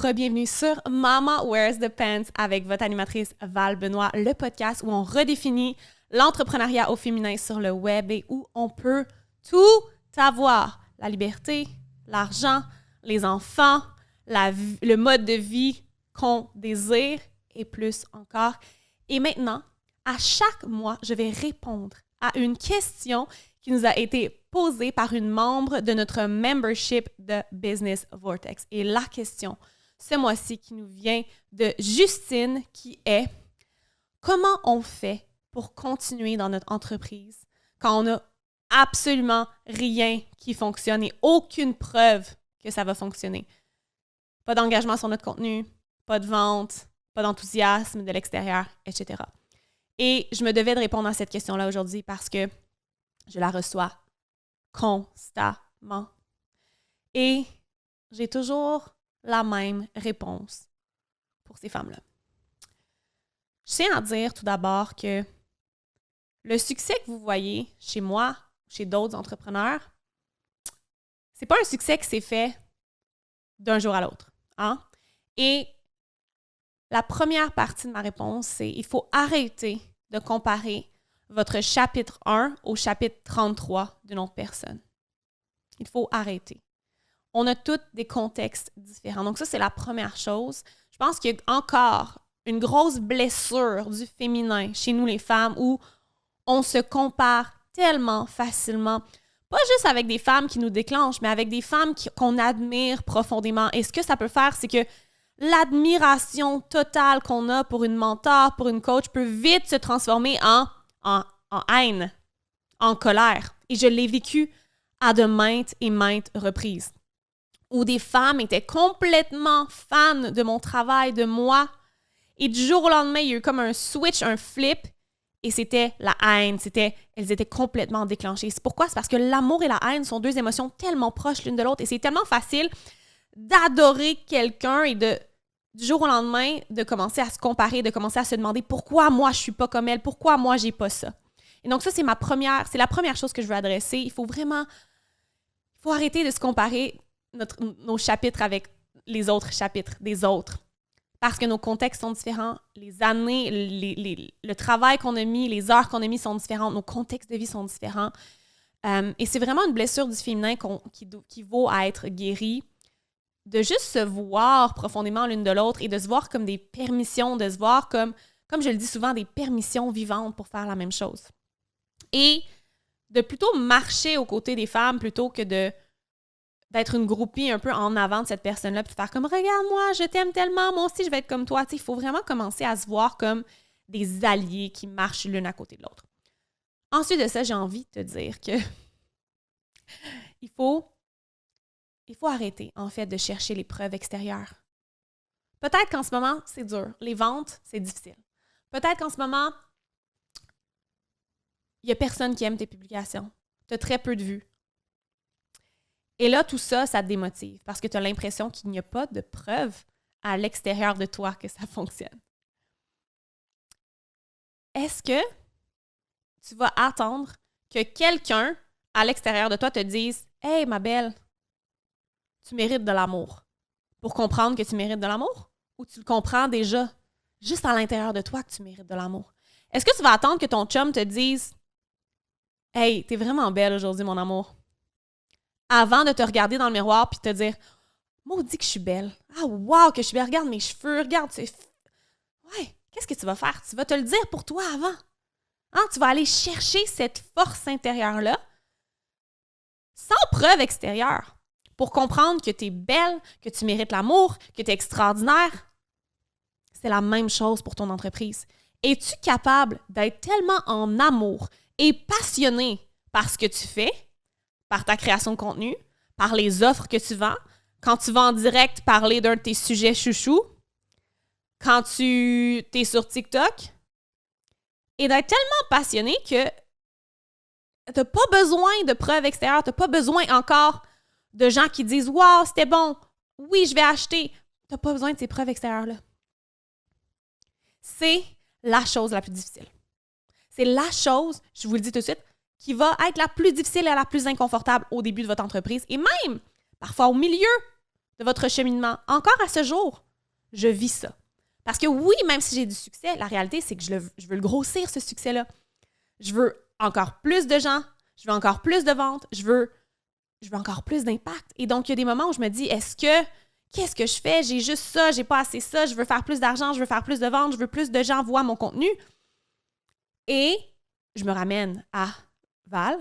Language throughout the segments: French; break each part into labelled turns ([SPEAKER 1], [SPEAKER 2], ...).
[SPEAKER 1] re-bienvenue sur Mama Wears the Pants avec votre animatrice Val Benoît, le podcast où on redéfinit l'entrepreneuriat au féminin sur le web et où on peut tout avoir. La liberté, l'argent, les enfants, le mode de vie qu'on désire et plus encore. Et maintenant, à chaque mois, je vais répondre à une question qui nous a été posée par une membre de notre membership de Business Vortex. Et la question, ce mois-ci, qui nous vient de Justine, qui est « Comment on fait pour continuer dans notre entreprise quand on n'a absolument rien qui fonctionne et aucune preuve que ça va fonctionner? Pas d'engagement sur notre contenu, pas de vente, pas d'enthousiasme de l'extérieur, etc. » Et je me devais de répondre à cette question-là aujourd'hui parce que je la reçois constamment. Et j'ai toujours la même réponse pour ces femmes-là. Je tiens à dire tout d'abord que le succès que vous voyez chez moi, chez d'autres entrepreneurs, c'est pas un succès qui s'est fait d'un jour à l'autre. Hein? Et la première partie de ma réponse, c'est il faut arrêter de comparer votre chapitre 1 au chapitre 33 d'une autre personne. Il faut arrêter. On a tous des contextes différents. Donc ça, c'est la première chose. Je pense qu'il y a encore une grosse blessure du féminin chez nous, les femmes, où on se compare tellement facilement. Pas juste avec des femmes qui nous déclenchent, mais avec des femmes qu'on admire profondément. Et ce que ça peut faire, c'est que l'admiration totale qu'on a pour une mentor, pour une coach, peut vite se transformer en haine, en colère. Et je l'ai vécu à de maintes et maintes reprises. Où des femmes étaient complètement fans de mon travail, de moi. Et du jour au lendemain, il y a eu comme un switch, un flip. Et c'était la haine. Elles étaient complètement déclenchées. C'est pourquoi? C'est parce que l'amour et la haine sont deux émotions tellement proches l'une de l'autre. Et c'est tellement facile d'adorer quelqu'un et du jour au lendemain, de commencer à se comparer, de commencer à se demander pourquoi moi je suis pas comme elle, pourquoi moi j'ai pas ça. Et donc ça, c'est la première chose que je veux adresser. Il faut arrêter de se comparer nos chapitres avec les autres chapitres des autres. Parce que nos contextes sont différents, les années, le travail qu'on a mis, les heures qu'on a mis sont différents, nos contextes de vie sont différents. Et c'est vraiment une blessure du féminin qui vaut à être guérie. De juste se voir profondément l'une de l'autre et de se voir comme des permissions, de se voir comme je le dis souvent, des permissions vivantes pour faire la même chose. Et de plutôt marcher aux côtés des femmes plutôt que d'être une groupie un peu en avant de cette personne-là puis de faire comme « Regarde-moi, je t'aime tellement, moi aussi je vais être comme toi ». Il faut vraiment commencer à se voir comme des alliés qui marchent l'une à côté de l'autre. Ensuite de ça, j'ai envie de te dire que il faut arrêter, en fait, de chercher les preuves extérieures. Peut-être qu'en ce moment, c'est dur. Les ventes, c'est difficile. Peut-être qu'en ce moment, il n'y a personne qui aime tes publications. Tu as très peu de vues. Et là, tout ça, ça te démotive parce que tu as l'impression qu'il n'y a pas de preuves à l'extérieur de toi que ça fonctionne. Est-ce que tu vas attendre que quelqu'un à l'extérieur de toi te dise « Hey, ma belle, tu mérites de l'amour » pour comprendre que tu mérites de l'amour? Ou tu le comprends déjà, juste à l'intérieur de toi, que tu mérites de l'amour? Est-ce que tu vas attendre que ton chum te dise « Hey, t'es vraiment belle aujourd'hui, mon amour » avant de te regarder dans le miroir puis te dire « Maudit que je suis belle. Ah, wow, que je suis belle. Regarde mes cheveux, regarde. » Ouais, qu'est-ce que tu vas faire? Tu vas te le dire pour toi avant. Hein? Tu vas aller chercher cette force intérieure-là sans preuve extérieure pour comprendre que tu es belle, que tu mérites l'amour, que tu es extraordinaire. C'est la même chose pour ton entreprise. Es-tu capable d'être tellement en amour et passionné par ce que tu fais, par ta création de contenu, par les offres que tu vends, quand tu vas en direct parler d'un de tes sujets chouchous, quand tu es sur TikTok, et d'être tellement passionné que tu n'as pas besoin de preuves extérieures, tu n'as pas besoin encore de gens qui disent « Wow, c'était bon, oui, je vais acheter ». Tu n'as pas besoin de ces preuves extérieures-là. C'est la chose la plus difficile. C'est la chose, je vous le dis tout de suite, qui va être la plus difficile et la plus inconfortable au début de votre entreprise et même parfois au milieu de votre cheminement. Encore à ce jour, je vis ça. Parce que oui, même si j'ai du succès, la réalité, c'est que je veux le grossir, ce succès-là. Je veux encore plus de gens, je veux encore plus de ventes, je veux encore plus d'impact. Et donc, il y a des moments où je me dis, qu'est-ce que je fais? J'ai juste ça, j'ai pas assez ça, je veux faire plus d'argent, je veux faire plus de ventes, je veux plus de gens voient mon contenu. Et je me ramène à Val,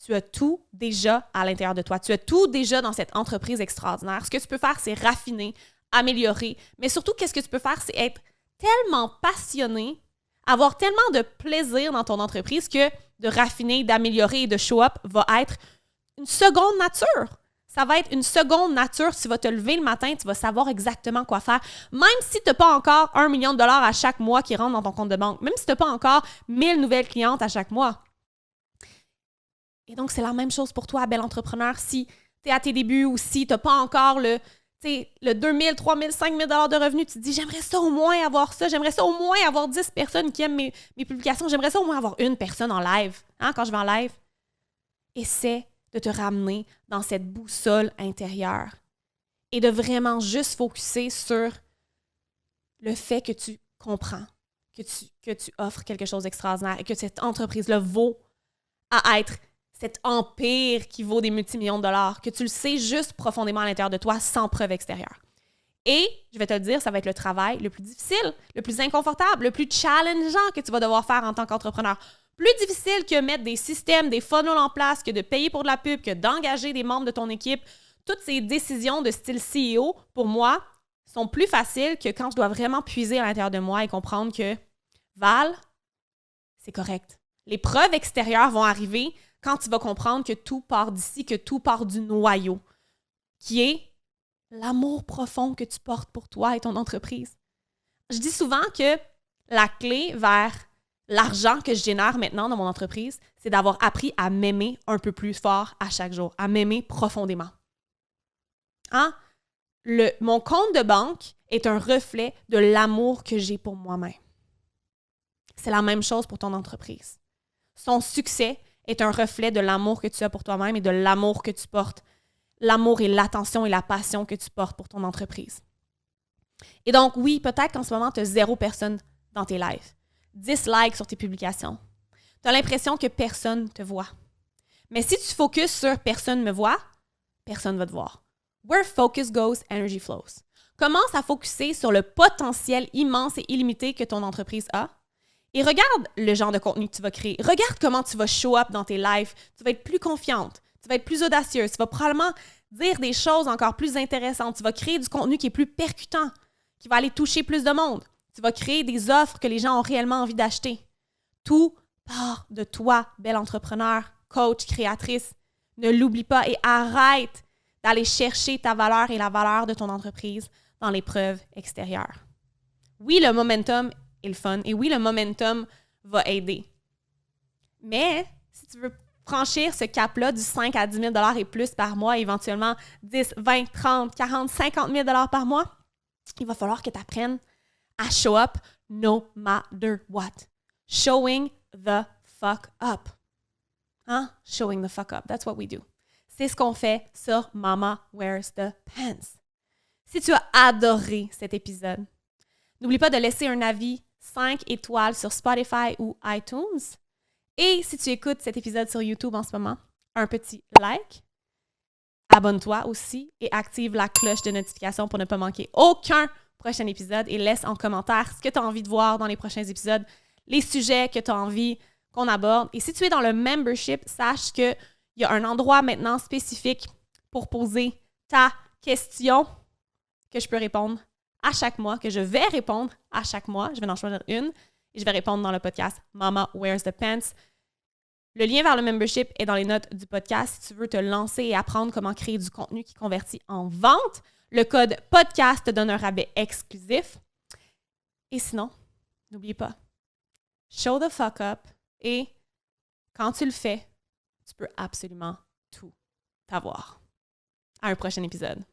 [SPEAKER 1] tu as tout déjà à l'intérieur de toi. Tu as tout déjà dans cette entreprise extraordinaire. Ce que tu peux faire, c'est raffiner, améliorer. Mais surtout, qu'est-ce que tu peux faire, c'est être tellement passionné, avoir tellement de plaisir dans ton entreprise que de raffiner, d'améliorer et de show up va être une seconde nature. Ça va être une seconde nature. Tu vas te lever le matin, tu vas savoir exactement quoi faire. Même si tu n'as pas encore 1 million de dollars à chaque mois qui rentrent dans ton compte de banque, même si tu n'as pas encore 1000 nouvelles clientes à chaque mois. Et donc, c'est la même chose pour toi, bel entrepreneur. Si tu es à tes débuts ou si tu n'as pas encore le 2 000, 3 000, 5 000 $ de revenus, tu te dis, j'aimerais ça au moins avoir ça. J'aimerais ça au moins avoir 10 personnes qui aiment mes publications. J'aimerais ça au moins avoir une personne en live, quand je vais en live. Essaie de te ramener dans cette boussole intérieure et de vraiment juste focusser sur le fait que tu comprends, que tu offres quelque chose d'extraordinaire et que cette entreprise-là vaut à être cet empire qui vaut des multimillions de dollars, que tu le sais juste profondément à l'intérieur de toi, sans preuve extérieure. Et, je vais te le dire, ça va être le travail le plus difficile, le plus inconfortable, le plus challengeant que tu vas devoir faire en tant qu'entrepreneur. Plus difficile que mettre des systèmes, des funnels en place, que de payer pour de la pub, que d'engager des membres de ton équipe. Toutes ces décisions de style CEO, pour moi, sont plus faciles que quand je dois vraiment puiser à l'intérieur de moi et comprendre que, Val, c'est correct. Les preuves extérieures vont arriver quand tu vas comprendre que tout part d'ici, que tout part du noyau, qui est l'amour profond que tu portes pour toi et ton entreprise. Je dis souvent que la clé vers l'argent que je génère maintenant dans mon entreprise, c'est d'avoir appris à m'aimer un peu plus fort à chaque jour, à m'aimer profondément. Mon compte de banque est un reflet de l'amour que j'ai pour moi-même. C'est la même chose pour ton entreprise. Son succès est un reflet de l'amour que tu as pour toi-même et de l'amour que tu portes. L'amour et l'attention et la passion que tu portes pour ton entreprise. Et donc, oui, peut-être qu'en ce moment, tu as 0 personne dans tes lives, 10 likes sur tes publications. Tu as l'impression que personne te voit. Mais si tu focuses sur « personne me voit », personne va te voir. Where focus goes, energy flows. Commence à focuser sur le potentiel immense et illimité que ton entreprise a. Et regarde le genre de contenu que tu vas créer. Regarde comment tu vas show up dans tes lives. Tu vas être plus confiante. Tu vas être plus audacieuse. Tu vas probablement dire des choses encore plus intéressantes. Tu vas créer du contenu qui est plus percutant, qui va aller toucher plus de monde. Tu vas créer des offres que les gens ont réellement envie d'acheter. Tout part de toi, bel entrepreneur, coach, créatrice. Ne l'oublie pas et arrête d'aller chercher ta valeur et la valeur de ton entreprise dans les preuves extérieures. Oui, le momentum est le fun. Et oui, le momentum va aider. Mais si tu veux franchir ce cap-là du 5 à 10 000 $ et plus par mois, éventuellement 10, 20, 30, 40, 50 000 $ par mois, il va falloir que tu apprennes à show up no matter what. Showing the fuck up. Showing the fuck up. That's what we do. C'est ce qu'on fait sur Mama Wears the Pants. Si tu as adoré cet épisode, n'oublie pas de laisser un avis 5 étoiles sur Spotify ou iTunes. Et si tu écoutes cet épisode sur YouTube en ce moment, un petit like. Abonne-toi aussi et active la cloche de notification pour ne pas manquer aucun prochain épisode et laisse en commentaire ce que tu as envie de voir dans les prochains épisodes, les sujets que tu as envie qu'on aborde. Et si tu es dans le membership, sache qu'il y a un endroit maintenant spécifique pour poser ta question que je peux répondre à chaque mois, que je vais répondre à chaque mois. Je vais en choisir une et je vais répondre dans le podcast Mama Wears the Pants. Le lien vers le membership est dans les notes du podcast. Si tu veux te lancer et apprendre comment créer du contenu qui convertit en vente, le code podcast te donne un rabais exclusif. Et sinon, n'oublie pas, show the fuck up et quand tu le fais, tu peux absolument tout avoir. À un prochain épisode.